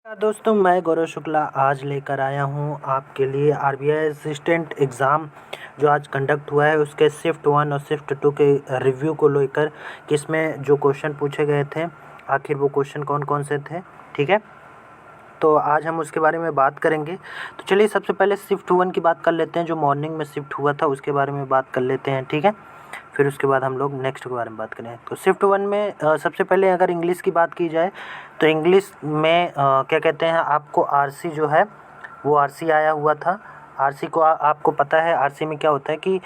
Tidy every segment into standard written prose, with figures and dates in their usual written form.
दोस्तों, मैं गौरव शुक्ला आज लेकर आया हूँ आपके लिए आरबीआई असिस्टेंट एग्ज़ाम जो आज कंडक्ट हुआ है उसके शिफ्ट 1 और शिफ्ट 2 के रिव्यू को लेकर कि इसमें जो क्वेश्चन पूछे गए थे आखिर वो क्वेश्चन कौन कौन से थे। ठीक है, तो आज हम उसके बारे में बात करेंगे। तो चलिए सबसे पहले शिफ्ट 1 की बात कर लेते हैं, जो मॉर्निंग में शिफ्ट हुआ था उसके बारे में बात कर लेते हैं। ठीक है, फिर उसके बाद हम लोग नेक्स्ट के बारे में बात करें। तो शिफ्ट 1 में सबसे पहले अगर इंग्लिश की बात की जाए तो इंग्लिश में क्या कहते हैं, आपको आरसी जो है वो आरसी आया हुआ था। आरसी को आपको पता है आरसी में क्या होता है कि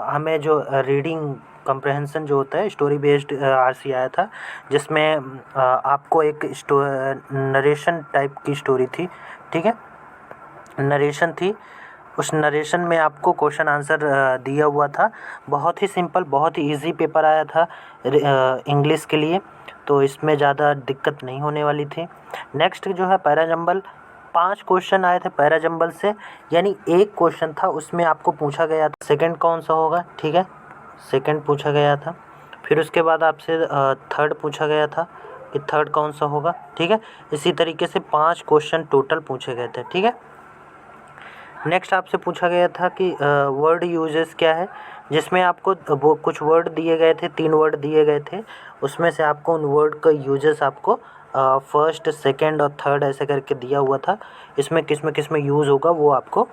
हमें जो रीडिंग कम्प्रहेंसन जो होता है स्टोरी बेस्ड आरसी आया था, जिसमें आपको एक नरेशन टाइप की स्टोरी थी। ठीक है, नरेशन थी। उस नरेशन में आपको क्वेश्चन आंसर दिया हुआ था। बहुत ही सिंपल, बहुत ही इजी पेपर आया था इंग्लिश के लिए, तो इसमें ज़्यादा दिक्कत नहीं होने वाली थी। नेक्स्ट जो है पैराजंबल, 5 क्वेश्चन आए थे पैराजंबल से, यानी एक क्वेश्चन था उसमें आपको पूछा गया था सेकंड कौन सा होगा। ठीक है, सेकंड पूछा गया था। फिर उसके बाद आपसे थर्ड पूछा गया था कि थर्ड कौन सा होगा। ठीक है, इसी तरीके से 5 क्वेश्चन टोटल पूछे गए थे। ठीक है, नेक्स्ट आपसे पूछा गया था कि वर्ड यूजेस क्या है, जिसमें आपको वो कुछ वर्ड दिए गए थे, 3 वर्ड दिए गए थे, उसमें से आपको उन वर्ड का यूजेस आपको फर्स्ट सेकंड और थर्ड ऐसे करके दिया हुआ था। इसमें किस में यूज़ होगा वो आपको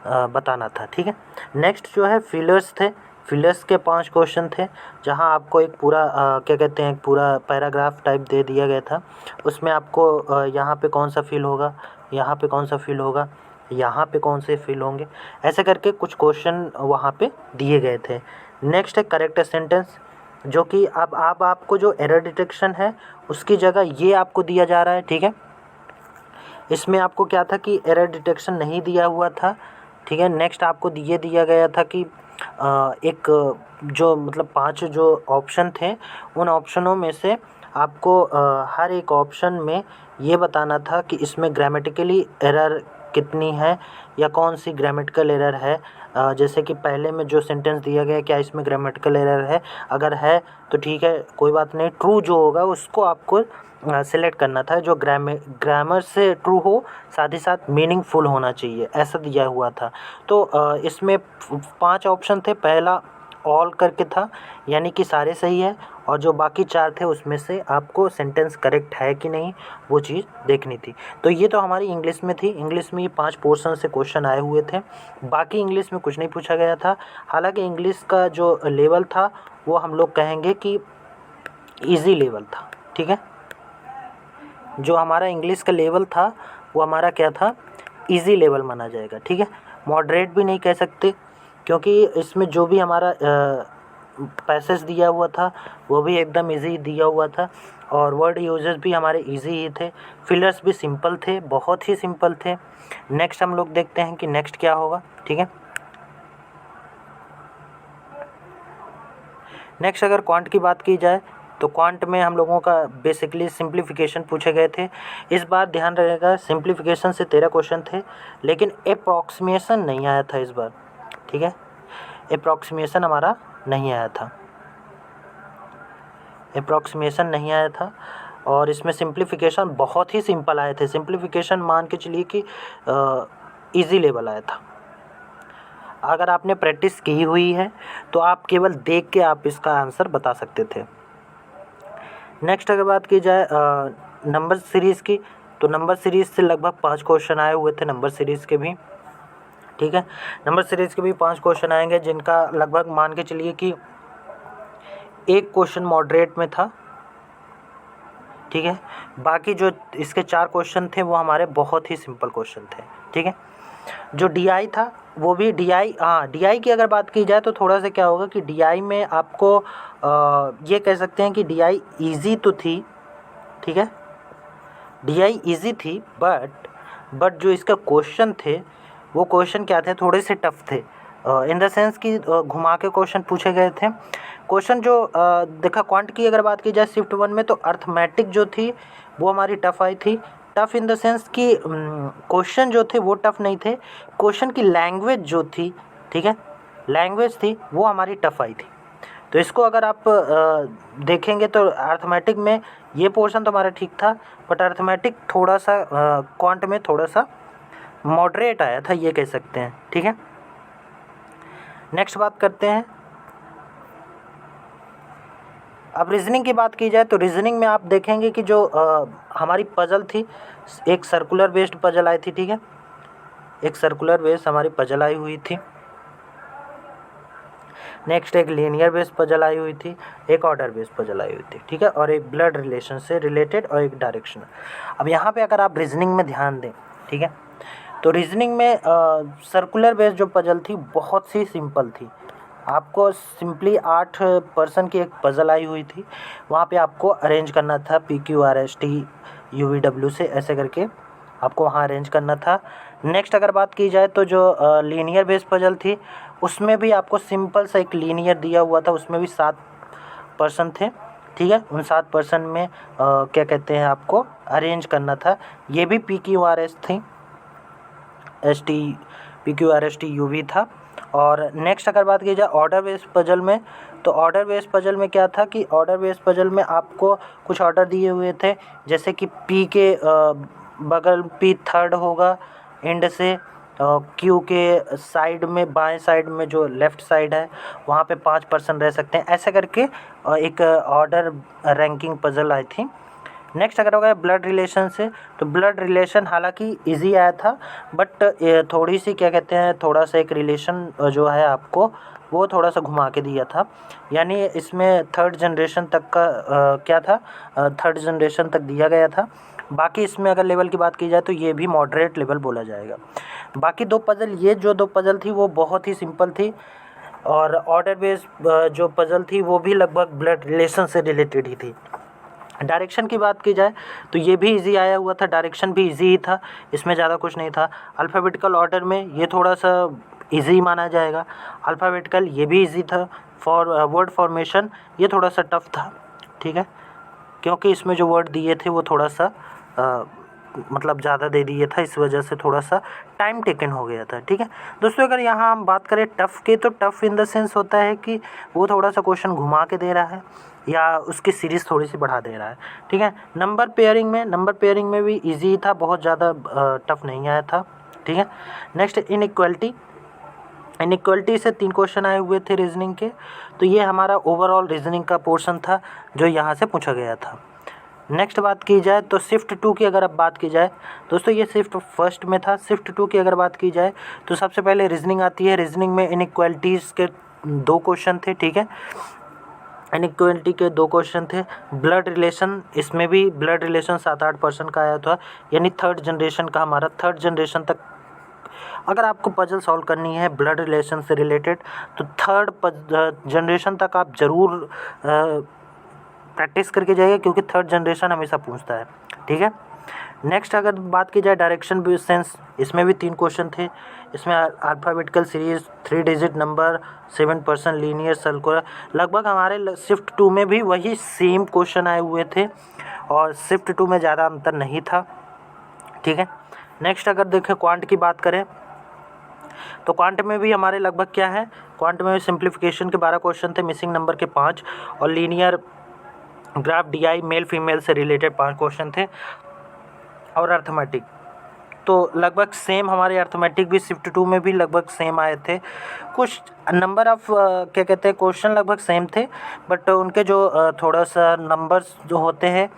बताना था। ठीक है, नेक्स्ट जो है फिलर्स थे। फिलर्स के 5 क्वेश्चन थे, जहां आपको एक पूरा क्या कहते हैं, एक पूरा पैराग्राफ टाइप दे दिया गया था। उसमें आपको यहाँ पे कौन सा फिल होगा, यहाँ पे कौन सा फिल होगा, यहाँ पे कौन से फिल होंगे, ऐसे करके कुछ क्वेश्चन वहाँ पे दिए गए थे। नेक्स्ट है करेक्ट सेंटेंस, जो कि अब आपको जो एरर डिटेक्शन है उसकी जगह ये आपको दिया जा रहा है। ठीक है, इसमें आपको क्या था कि एरर डिटेक्शन नहीं दिया हुआ था। ठीक है, नेक्स्ट आपको ये दिया गया था कि एक जो मतलब 5 जो ऑप्शन थे, उन ऑप्शनों में से आपको हर एक ऑप्शन में ये बताना था कि इसमें ग्रामेटिकली एरर कितनी है या कौन सी ग्रामेटिकल एरर है। जैसे कि पहले में जो सेंटेंस दिया गया क्या इसमें ग्रामेटिकल एरर है, अगर है तो ठीक है कोई बात नहीं, ट्रू जो होगा उसको आपको सेलेक्ट करना था, जो ग्रामर से ट्रू हो, साथ ही साथ मीनिंगफुल होना चाहिए, ऐसा दिया हुआ था। तो इसमें 5 ऑप्शन थे, पहला ऑल करके था, यानी कि सारे सही है, और जो बाकी 4 थे उसमें से आपको सेंटेंस करेक्ट है कि नहीं वो चीज़ देखनी थी। तो ये तो हमारी इंग्लिश में थी। इंग्लिश में ये 5 पोर्शन से क्वेश्चन आए हुए थे, बाकी इंग्लिश में कुछ नहीं पूछा गया था। हालांकि इंग्लिश का जो लेवल था वो हम लोग कहेंगे कि ईजी लेवल था। ठीक है, जो हमारा इंग्लिश का लेवल था वो हमारा क्या था, इजी लेवल माना जाएगा। ठीक है, मॉडरेट भी नहीं कह सकते, क्योंकि इसमें जो भी हमारा पैसेज दिया हुआ था वो भी एकदम इजी दिया हुआ था, और वर्ड यूजेस भी हमारे इजी ही थे, फिलर्स भी सिंपल थे, बहुत ही सिंपल थे। नेक्स्ट हम लोग देखते हैं कि नेक्स्ट क्या होगा। ठीक है, नेक्स्ट अगर क्वांट की बात की जाए तो क्वांट में हम लोगों का बेसिकली सिंप्लीफिकेशन पूछे गए थे। इस बार ध्यान रहेगा सिंप्लीफिकेशन से 13 क्वेश्चन थे, लेकिन अप्रॉक्सीमेशन नहीं आया था इस बार। ठीक है, अप्रॉक्सीमेशन हमारा नहीं आया था, अप्रॉक्सीमेशन नहीं आया था, और इसमें सिंप्लीफिकेशन बहुत ही सिंपल आए थे। सिंप्लीफिकेशन मान के चलिए कि इजी लेवल आया था। अगर आपने प्रैक्टिस की हुई है तो आप केवल देख के आप इसका आंसर बता सकते थे। नेक्स्ट अगर बात की जाए नंबर सीरीज़ की, तो नंबर सीरीज़ से लगभग 5 क्वेश्चन आए हुए थे नंबर सीरीज़ के भी। ठीक है, नंबर सीरीज़ के भी 5 क्वेश्चन आएंगे, जिनका लगभग मान के चलिए कि एक क्वेश्चन मॉडरेट में था। ठीक है, बाकी जो इसके 4 क्वेश्चन थे वो हमारे बहुत ही सिंपल क्वेश्चन थे। ठीक है, जो डीआई था वो भी डीआई, हाँ डीआई की अगर बात की जाए तो थोड़ा सा क्या होगा कि डीआई में आपको ये कह सकते हैं कि डीआई इजी तो थी। ठीक है, डीआई इजी थी, बट जो इसका क्वेश्चन थे वो क्वेश्चन क्या थे, थोड़े से टफ थे, इन द सेंस कि घुमा के क्वेश्चन पूछे गए थे। क्वेश्चन जो देखा क्वांट की अगर बात की जाए शिफ्ट 1 में, तो अर्थमेटिक जो थी वो हमारी टफ आई थी। टफ इन द सेंस कि क्वेश्चन जो थे वो टफ नहीं थे, क्वेश्चन की लैंग्वेज जो थी, ठीक है, लैंग्वेज थी वो हमारी टफ आई थी। तो इसको अगर आप देखेंगे तो अर्थमेटिक में ये पोर्शन तो हमारा ठीक था, बट अर्थमेटिक थोड़ा सा क्वांट में थोड़ा सा मॉडरेट आया था, ये कह सकते हैं। ठीक है, नेक्स्ट बात करते हैं। अब रीजनिंग की बात की जाए तो रीजनिंग में आप देखेंगे कि जो हमारी पजल थी, एक सर्कुलर बेस्ड पजल आई थी। ठीक है, एक सर्कुलर बेस्ड हमारी पजल आई हुई थी। नेक्स्ट एक लीनियर बेस्ड पजल आई हुई थी, एक ऑर्डर बेस्ड पजल आई हुई थी। ठीक है, और एक ब्लड रिलेशन से रिलेटेड और एक डायरेक्शन। अब यहाँ पे अगर आप रीजनिंग में ध्यान दें, ठीक है, तो रीजनिंग में सर्कुलर बेस्ड जो पजल थी बहुत सी सिंपल थी। आपको सिंपली 8 पर्सन की एक पजल आई हुई थी, वहाँ पे आपको अरेंज करना था PQRST UVW से, ऐसे करके आपको वहाँ अरेंज करना था। नेक्स्ट अगर बात की जाए तो जो लीनियर बेस्ड पजल थी, उसमें भी आपको सिंपल सा एक लीनियर दिया हुआ था, उसमें भी 7 पर्सन थे। ठीक है, उन 7 पर्सन में क्या कहते हैं, आपको अरेंज करना था। ये भी PQRST UV था। और नेक्स्ट अगर बात की जाए ऑर्डर बेस्ड पजल में, तो ऑर्डर बेस्ड पजल में क्या था कि ऑर्डर बेस्ड पजल में आपको कुछ ऑर्डर दिए हुए थे, जैसे कि P के बगल P थर्ड होगा एंड से, Q के साइड में बाएं साइड में जो लेफ़्ट साइड है वहाँ पे 5 पर्सन रह सकते हैं, ऐसे करके एक ऑर्डर रैंकिंग पजल आई थी। नेक्स्ट अगर होगा ब्लड रिलेशन से, तो ब्लड रिलेशन हालांकि इजी आया था, बट थोड़ी सी क्या कहते हैं, थोड़ा सा एक रिलेशन जो है आपको वो थोड़ा सा घुमा के दिया था। यानी इसमें थर्ड जनरेशन तक का क्या था, थर्ड जनरेशन तक दिया गया था। बाकी इसमें अगर लेवल की बात की जाए तो ये भी मॉडरेट लेवल बोला जाएगा। बाकी दो पजल, ये जो दो पजल थी वो बहुत ही सिंपल थी, और ऑर्डर बेस्ड जो पजल थी वो भी लगभग ब्लड रिलेशन से रिलेटेड ही थी। डायरेक्शन की बात की जाए तो ये भी इजी आया हुआ था, डायरेक्शन भी इजी ही था, इसमें ज़्यादा कुछ नहीं था। अल्फ़ाबेटिकल ऑर्डर में ये थोड़ा सा इजी माना जाएगा, अल्फ़ाबेटिकल ये भी इजी था। वर्ड फॉर्मेशन ये थोड़ा सा टफ था। ठीक है, क्योंकि इसमें जो वर्ड दिए थे वो थोड़ा सा मतलब ज़्यादा दे दिए था, इस वजह से थोड़ा सा टाइम टेकन हो गया था। ठीक है दोस्तों, अगर यहाँ हम बात करें टफ़ की, तो टफ़ इन द सेंस होता है कि वो थोड़ा सा क्वेश्चन घुमा के दे रहा है या उसकी सीरीज़ थोड़ी सी बढ़ा दे रहा है। ठीक है, नंबर पेयरिंग में भी इजी था, बहुत ज़्यादा टफ नहीं आया था। ठीक है, नेक्स्ट इनइक्वलिटी से 3 क्वेश्चन आए हुए थे रीजनिंग के, तो ये हमारा ओवरऑल रीजनिंग का पोर्शन था जो यहाँ से पूछा गया था। नेक्स्ट बात की जाए तो शिफ्ट 2 की अगर अब बात की जाए दोस्तों, ये शिफ्ट फर्स्ट में था। शिफ्ट 2 की अगर बात की जाए तो सबसे पहले रीजनिंग आती है। रीजनिंग में इनइक्वालिटीज़ के 2 क्वेश्चन थे। ठीक है, इनइक्वालिटी के 2 क्वेश्चन थे। ब्लड रिलेशन, इसमें भी ब्लड रिलेशन 7-8 पर्सन का आया था, यानी थर्ड जनरेशन का, हमारा थर्ड जनरेशन तक अगर आपको पजल सॉल्व करनी है ब्लड रिलेशन से रिलेटेड, तो थर्ड जनरेशन तक आप ज़रूर प्रैक्टिस करके जाइए, क्योंकि थर्ड जनरेशन हमेशा पूछता है। ठीक है, नेक्स्ट अगर बात की जाए डायरेक्शन बेस्ड सेंस, इसमें भी 3 क्वेश्चन थे। इसमें alphabetical series, 3 digit number, 7 person linear circular, लगभग हमारे शिफ्ट 2 में भी वही सेम क्वेश्चन आए हुए थे, और शिफ्ट 2 में ज़्यादा अंतर नहीं था। ठीक है, नेक्स्ट अगर देखें क्वांट की बात करें, तो क्वांट में भी हमारे लगभग क्या है, क्वांट में सिंप्लीफिकेशन के 12 क्वेश्चन थे, मिसिंग नंबर के 5, और linear graph DI male female से रिलेटेड 5 क्वेश्चन थे, और अर्थमेटिक तो लगभग सेम, हमारे अर्थमेटिक भी शिफ्ट 2 में भी लगभग सेम आए थे। कुछ नंबर ऑफ क्या कहते हैं क्वेश्चन लगभग सेम थे, बट उनके जो थोड़ा सा नंबर्स जो होते हैं,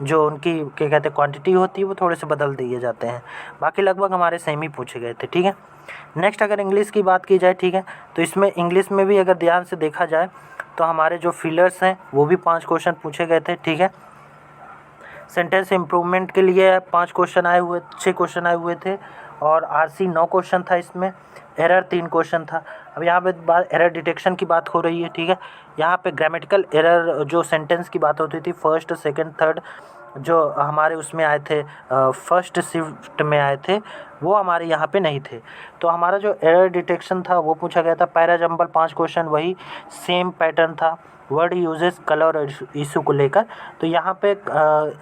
जो उनकी क्या कहते हैं क्वांटिटी होती है, वो थोड़े से बदल दिए जाते हैं। बाकी लगभग हमारे सेम ही पूछे गए थे। ठीक है, नेक्स्ट अगर इंग्लिश की बात की जाए, ठीक है, तो इसमें इंग्लिश में भी अगर ध्यान से देखा जाए तो हमारे जो फिलर्स हैं वो भी 5 क्वेश्चन पूछे गए थे। ठीक है, सेंटेंस इम्प्रूवमेंट के लिए 6 क्वेश्चन आए हुए थे, और RC 9 क्वेश्चन था। इसमें एरर 3 क्वेश्चन था। अब यहाँ पे बात एरर डिटेक्शन की बात हो रही है। ठीक है, यहाँ पे ग्रामेटिकल एरर जो सेंटेंस की बात होती थी, फर्स्ट, सेकंड, थर्ड, जो हमारे उसमें आए थे, फर्स्ट शिफ्ट में आए थे, वो हमारे यहाँ पे नहीं थे। तो हमारा जो एरर डिटेक्शन था वो पूछा गया था। पैरा जंबल 5 क्वेश्चन, वही सेम पैटर्न था, वर्ड यूजेस, कलर और इशू को लेकर। तो यहाँ पे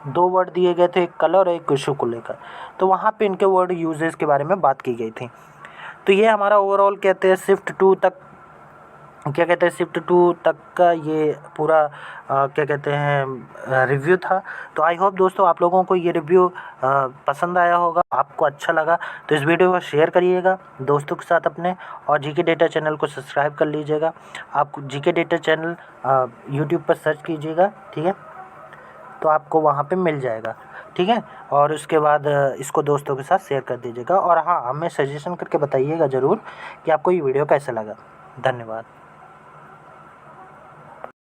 2 वर्ड दिए गए थे, एक कलर और एक इशू को लेकर, तो वहाँ पे इनके वर्ड यूजेस के बारे में बात की गई थी। तो ये हमारा ओवरऑल कहते हैं शिफ्ट 2 तक क्या कहते हैं शिफ्ट 2 तक का ये पूरा क्या कहते हैं रिव्यू था। तो आई होप दोस्तों आप लोगों को ये रिव्यू पसंद आया होगा, आपको अच्छा लगा तो इस वीडियो को शेयर करिएगा दोस्तों के साथ अपने, और जीके डेटा चैनल को सब्सक्राइब कर लीजिएगा। आप जीके डेटा चैनल यूट्यूब पर सर्च कीजिएगा, ठीक है, तो आपको वहाँ पे मिल जाएगा, ठीक है। और उसके बाद इसको दोस्तों के साथ शेयर कर दीजिएगा, और हाँ, हमें सजेशन करके बताइएगा ज़रूर कि आपको ये वीडियो कैसा लगा। धन्यवाद।